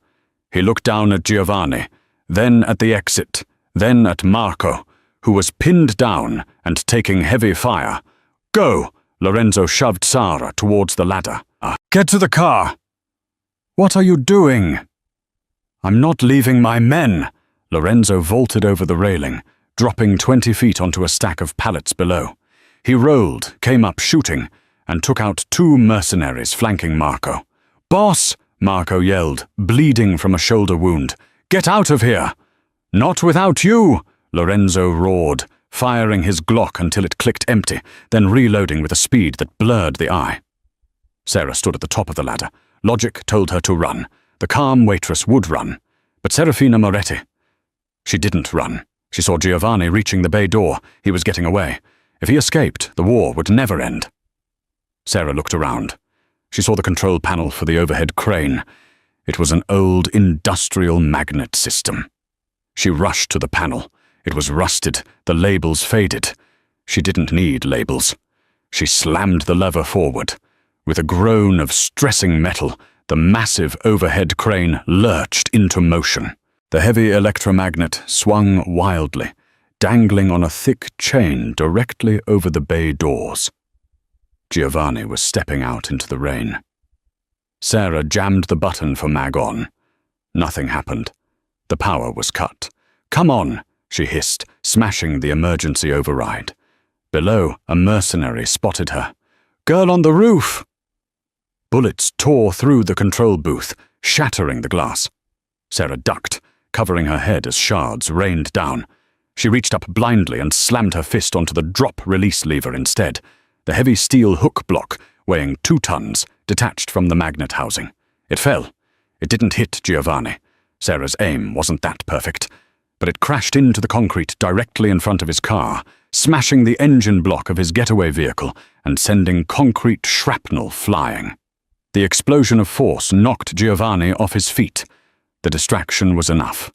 He looked down at Giovanni, then at the exit, then at Marco, who was pinned down and taking heavy fire. "Go!" Lorenzo shoved Sara towards the ladder. "Get to the car!" "What are you doing?" "I'm not leaving my men!" Lorenzo vaulted over the railing, dropping 20 feet onto a stack of pallets below. He rolled, came up shooting, and took out 2 mercenaries flanking Marco. "Boss!" Marco yelled, bleeding from a shoulder wound. "Get out of here!" "Not without you!" Lorenzo roared, firing his Glock until it clicked empty, then reloading with a speed that blurred the eye. Sara stood at the top of the ladder. Logic told her to run. The calm waitress would run. But Serafina Moretti... She didn't run. She saw Giovanni reaching the bay door. He was getting away. If he escaped, the war would never end. Sara looked around. She saw the control panel for the overhead crane. It was an old industrial magnet system. She rushed to the panel. It was rusted, the labels faded. She didn't need labels. She slammed the lever forward. With a groan of stressing metal, the massive overhead crane lurched into motion. The heavy electromagnet swung wildly, dangling on a thick chain directly over the bay doors. Giovanni was stepping out into the rain. Sarah jammed the button for mag on. Nothing happened. The power was cut. "Come on," she hissed, smashing the emergency override. Below, a mercenary spotted her. "Girl on the roof!" Bullets tore through the control booth, shattering the glass. Sarah ducked, covering her head as shards rained down. She reached up blindly and slammed her fist onto the drop-release lever instead. The heavy steel hook block, weighing 2 tons, detached from the magnet housing. It fell. It didn't hit Giovanni. Sarah's aim wasn't that perfect. But it crashed into the concrete directly in front of his car, smashing the engine block of his getaway vehicle and sending concrete shrapnel flying. The explosion of force knocked Giovanni off his feet. The distraction was enough.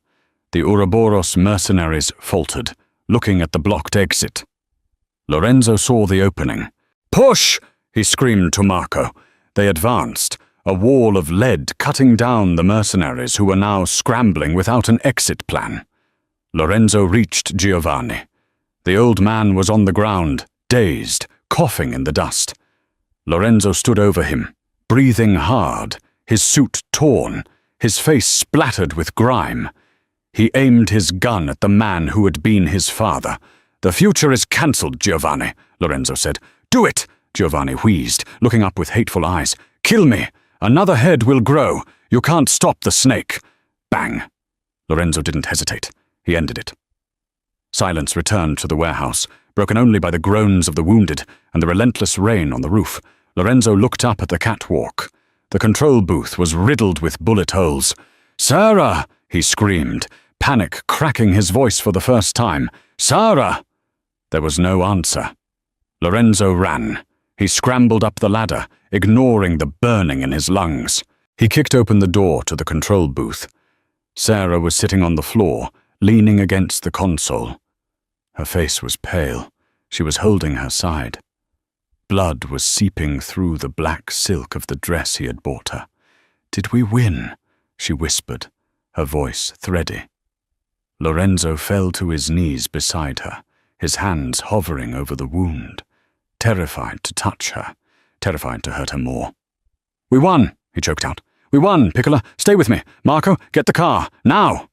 The Ouroboros mercenaries faltered, looking at the blocked exit. Lorenzo saw the opening. "Push!" he screamed to Marco. They advanced, a wall of lead cutting down the mercenaries who were now scrambling without an exit plan. Lorenzo reached Giovanni. The old man was on the ground, dazed, coughing in the dust. Lorenzo stood over him, breathing hard, his suit torn, his face splattered with grime. He aimed his gun at the man who had been his father. "The future is cancelled, Giovanni," Lorenzo said. "Do it!" Giovanni wheezed, looking up with hateful eyes. "Kill me! Another head will grow. You can't stop the snake." Bang! Lorenzo didn't hesitate. He ended it. Silence returned to the warehouse, broken only by the groans of the wounded and the relentless rain on the roof. Lorenzo looked up at the catwalk. The control booth was riddled with bullet holes. "Sarah!" he screamed, panic cracking his voice for the first time. "Sarah!" There was no answer. Lorenzo ran. He scrambled up the ladder, ignoring the burning in his lungs. He kicked open the door to the control booth. Sarah was sitting on the floor, leaning against the console. Her face was pale. She was holding her side. Blood was seeping through the black silk of the dress he had bought her. "Did we win?" she whispered, her voice thready. Lorenzo fell to his knees beside her, his hands hovering over the wound, terrified to touch her, terrified to hurt her more. "We won," he choked out. "We won, Piccola. Stay with me. Marco, get the car. Now!"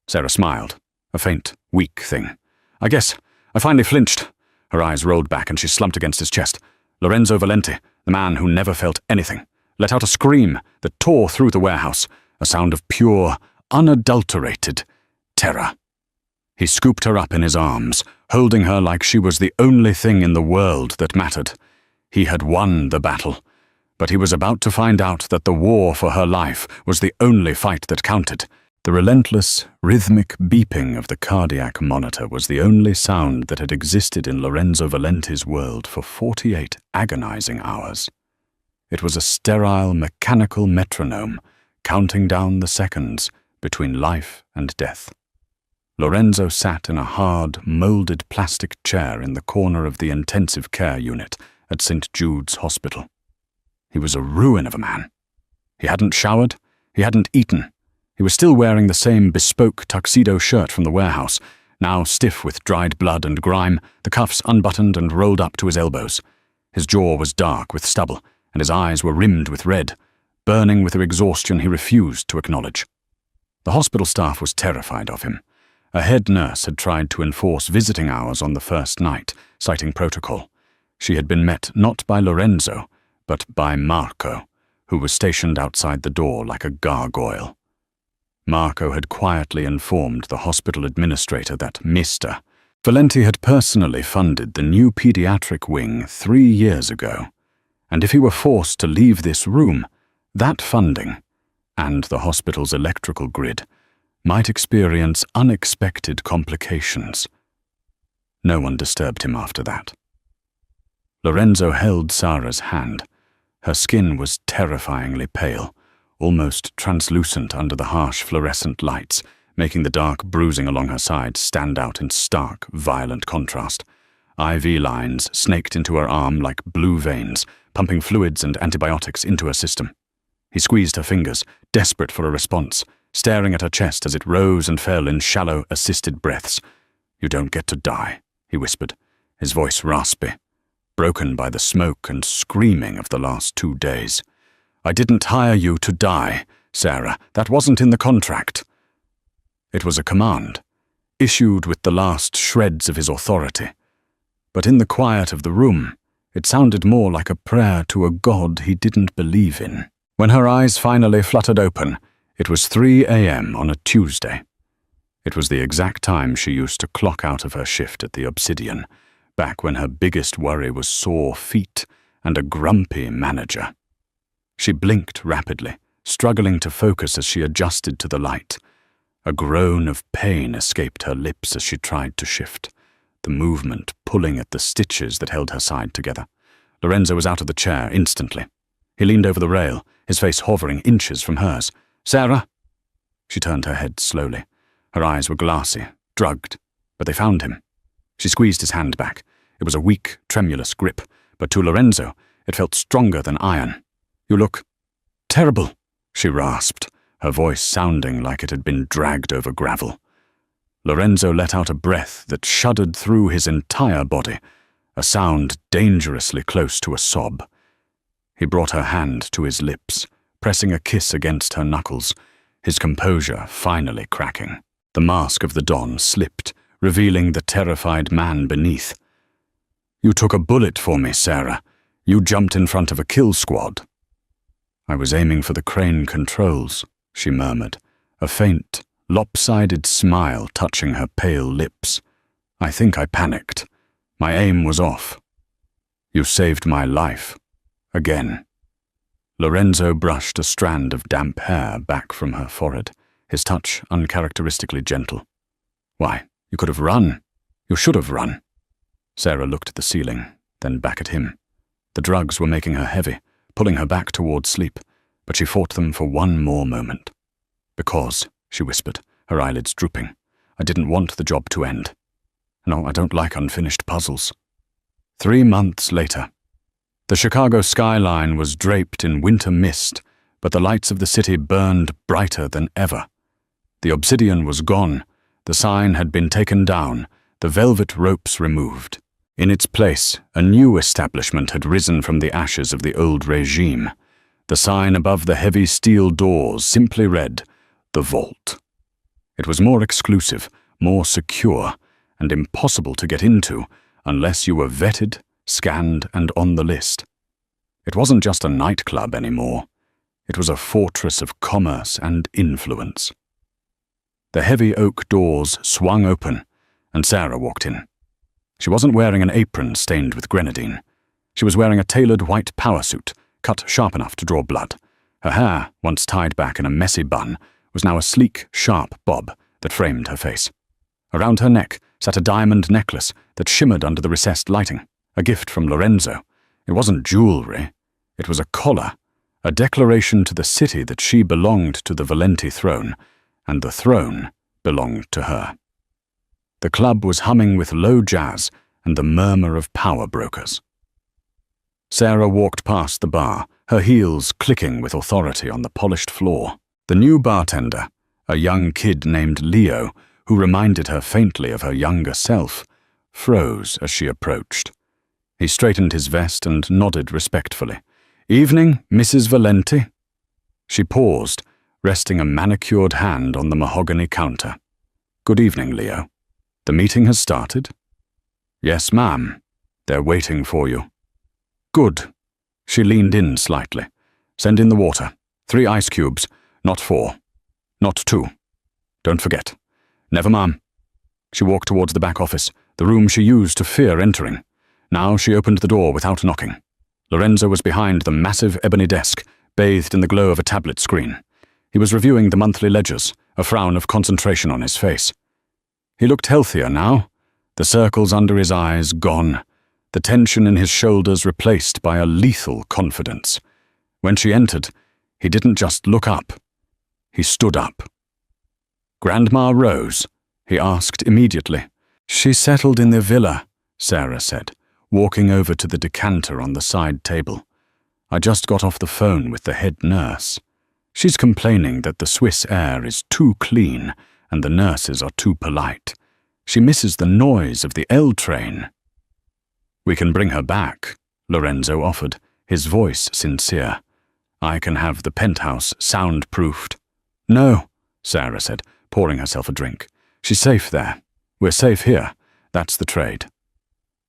Sarah smiled, a faint, weak thing. I guess I finally flinched." Her eyes rolled back and she slumped against his chest. Lorenzo Valenti, the man who never felt anything, let out a scream that tore through the warehouse, a sound of pure, unadulterated terror. He scooped her up in his arms, holding her like she was the only thing in the world that mattered. He had won the battle, but he was about to find out that the war for her life was the only fight that counted. The relentless, rhythmic beeping of the cardiac monitor was the only sound that had existed in Lorenzo Valenti's world for 48 agonizing hours. It was a sterile, mechanical metronome, counting down the seconds between life and death. Lorenzo sat in a hard, molded plastic chair in the corner of the intensive care unit at St. Jude's Hospital. He was a ruin of a man. He hadn't showered, he hadn't eaten. He was still wearing the same bespoke tuxedo shirt from the warehouse, now stiff with dried blood and grime, the cuffs unbuttoned and rolled up to his elbows. His jaw was dark with stubble, and his eyes were rimmed with red, burning with an exhaustion he refused to acknowledge. The hospital staff was terrified of him. A head nurse had tried to enforce visiting hours on the first night, citing protocol. She had been met not by Lorenzo, but by Marco, who was stationed outside the door like a gargoyle. Marco had quietly informed the hospital administrator that Mr. Valenti had personally funded the new pediatric wing 3 years ago, and if he were forced to leave this room, that funding, and the hospital's electrical grid, might experience unexpected complications. No one disturbed him after that. Lorenzo held Sarah's hand. Her skin was terrifyingly pale, almost translucent under the harsh fluorescent lights, making the dark bruising along her side stand out in stark, violent contrast. IV lines snaked into her arm like blue veins, pumping fluids and antibiotics into her system. He squeezed her fingers, desperate for a response, staring at her chest as it rose and fell in shallow, assisted breaths. "You don't get to die," he whispered, his voice raspy. broken by the smoke and screaming of the last 2 days. "I didn't hire you to die, Sarah. That wasn't in the contract." It was a command, issued with the last shreds of his authority. But in the quiet of the room, it sounded more like a prayer to a god he didn't believe in. When her eyes finally fluttered open, it was 3 a.m. on a Tuesday. It was the exact time she used to clock out of her shift at the Obsidian, back when her biggest worry was sore feet and a grumpy manager. She blinked rapidly, struggling to focus as she adjusted to the light. A groan of pain escaped her lips as she tried to shift, the movement pulling at the stitches that held her side together. Lorenzo was out of the chair instantly. He leaned over the rail, his face hovering inches from hers. "Sarah?" She turned her head slowly. Her eyes were glassy, drugged, but they found him. She squeezed his hand back. It was a weak, tremulous grip, but to Lorenzo, it felt stronger than iron. "You look terrible," she rasped, her voice sounding like it had been dragged over gravel. Lorenzo let out a breath that shuddered through his entire body, a sound dangerously close to a sob. He brought her hand to his lips, pressing a kiss against her knuckles, his composure finally cracking. The mask of the Don slipped, revealing the terrified man beneath. "You took a bullet for me, Sarah. You jumped in front of a kill squad." "I was aiming for the crane controls," she murmured, a faint, lopsided smile touching her pale lips. "I think I panicked. My aim was off. You saved my life. Again." Lorenzo brushed a strand of damp hair back from her forehead, his touch uncharacteristically gentle. "Why, you could have run. You should have run." Sarah looked at the ceiling, then back at him. The drugs were making her heavy, pulling her back towards sleep, but she fought them for one more moment. "Because," she whispered, her eyelids drooping, "I didn't want the job to end. No, I don't like unfinished puzzles." 3 months later. The Chicago skyline was draped in winter mist, but the lights of the city burned brighter than ever. The Obsidian was gone, the sign had been taken down, the velvet ropes removed. In its place, a new establishment had risen from the ashes of the old regime. The sign above the heavy steel doors simply read, "The Vault." It was more exclusive, more secure, and impossible to get into unless you were vetted, scanned, and on the list. It wasn't just a nightclub anymore. It was a fortress of commerce and influence. The heavy oak doors swung open, and Sarah walked in. She wasn't wearing an apron stained with grenadine. She was wearing a tailored white power suit, cut sharp enough to draw blood. Her hair, once tied back in a messy bun, was now a sleek, sharp bob that framed her face. Around her neck sat a diamond necklace that shimmered under the recessed lighting, a gift from Lorenzo. It wasn't jewelry. It was a collar, a declaration to the city that she belonged to the Valenti throne, and the throne belonged to her. The club was humming with low jazz and the murmur of power brokers. Sarah walked past the bar, her heels clicking with authority on the polished floor. The new bartender, a young kid named Leo, who reminded her faintly of her younger self, froze as she approached. He straightened his vest and nodded respectfully. "Evening, Mrs. Valenti." She paused, resting a manicured hand on the mahogany counter. "Good evening, Leo. The meeting has started?" "Yes, ma'am. They're waiting for you." "Good." She leaned in slightly. "Send in the water. 3 ice cubes, not 4. Not 2. Don't forget." "Never, ma'am." She walked towards the back office, the room she used to fear entering. Now she opened the door without knocking. Lorenzo was behind the massive ebony desk, bathed in the glow of a tablet screen. He was reviewing the monthly ledgers, a frown of concentration on his face. He looked healthier now, the circles under his eyes gone, the tension in his shoulders replaced by a lethal confidence. When she entered, he didn't just look up. He stood up. "Grandma Rose?" he asked immediately. "She settled in the villa," Sarah said, walking over to the decanter on the side table. "I just got off the phone with the head nurse. She's complaining that the Swiss air is too clean and the nurses are too polite. She misses the noise of the L train." We can bring her back, Lorenzo offered, his voice sincere. I can have the penthouse soundproofed. No, Sarah said, pouring herself a drink. She's safe there. We're safe here. That's the trade.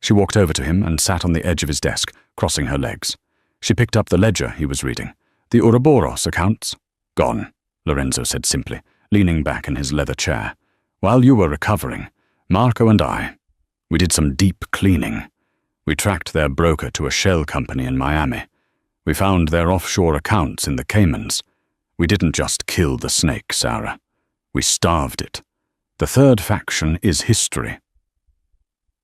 She walked over to him and sat on the edge of his desk, crossing her legs. She picked up the ledger he was reading. The Ouroboros accounts? Gone, Lorenzo said simply, leaning back in his leather chair. While you were recovering, Marco and we did some deep cleaning. We tracked their broker to a shell company in Miami. We found their offshore accounts in the Caymans. We didn't just kill the snake, Sarah. We starved it. The third faction is history.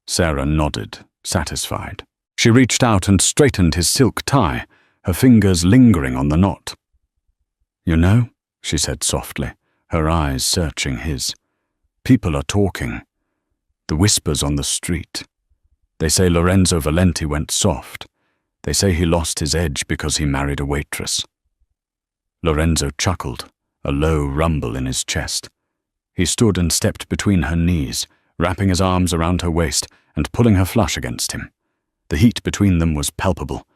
Sarah nodded, satisfied. She reached out and straightened his silk tie, her fingers lingering on the knot. You know, she said softly, her eyes searching his. People are talking. The whispers on the street. They say Lorenzo Valenti went soft. They say he lost his edge because he married a waitress. Lorenzo chuckled, a low rumble in his chest. He stood and stepped between her knees, wrapping his arms around her waist and pulling her flush against him. The heat between them was palpable,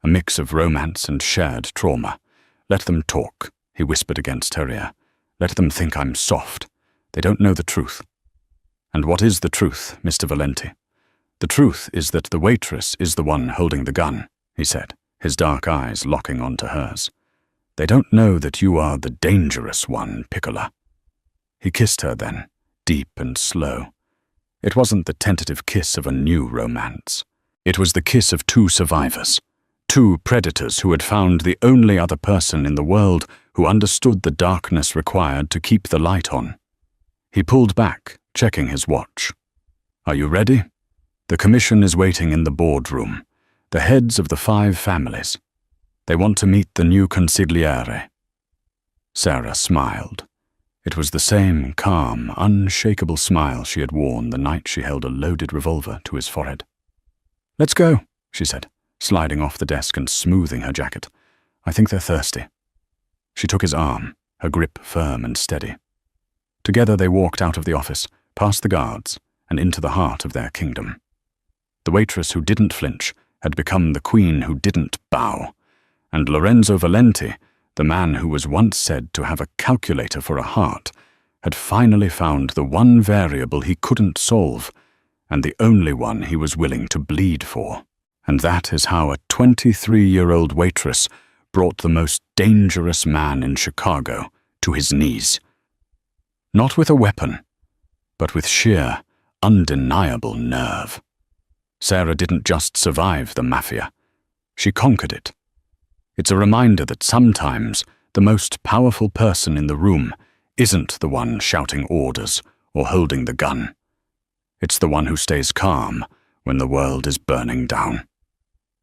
a mix of romance and shared trauma. Let them talk, he whispered against her ear. Let them think I'm soft. They don't know the truth. And what is the truth, Mr. Valenti? The truth is that the waitress is the one holding the gun, he said, his dark eyes locking onto hers. They don't know that you are the dangerous one, Piccola. He kissed her then, deep and slow. It wasn't the tentative kiss of a new romance. It was the kiss of two survivors, two predators who had found the only other person in the world who understood the darkness required to keep the light on. He pulled back, checking his watch. Are you ready? The commission is waiting in the boardroom, the heads of the 5 families. They want to meet the new consigliere. Sarah smiled. It was the same calm, unshakable smile she had worn the night she held a loaded revolver to his forehead. Let's go, she said, sliding off the desk and smoothing her jacket. I think they're thirsty. She took his arm, her grip firm and steady. Together they walked out of the office, past the guards, and into the heart of their kingdom. The waitress who didn't flinch had become the queen who didn't bow, and Lorenzo Valenti, the man who was once said to have a calculator for a heart, had finally found the one variable he couldn't solve, and the only one he was willing to bleed for. And that is how a 23-year-old waitress brought the most dangerous man in Chicago to his knees. Not with a weapon, but with sheer, undeniable nerve. Sarah didn't just survive the mafia. She conquered it. It's a reminder that sometimes the most powerful person in the room isn't the one shouting orders or holding the gun. It's the one who stays calm when the world is burning down.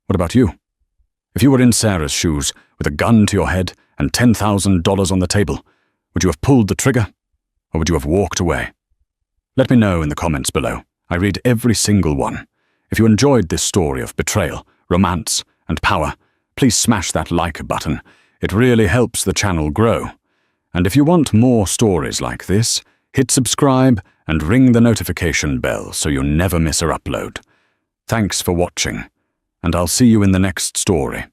What about you? If you were in Sarah's shoes with a gun to your head and $10,000 on the table, would you have pulled the trigger, or would you have walked away? Let me know in the comments below. I read every single one. If you enjoyed this story of betrayal, romance, and power, please smash that like button. It really helps the channel grow. And if you want more stories like this, hit subscribe and ring the notification bell so you never miss an upload. Thanks for watching, and I'll see you in the next story.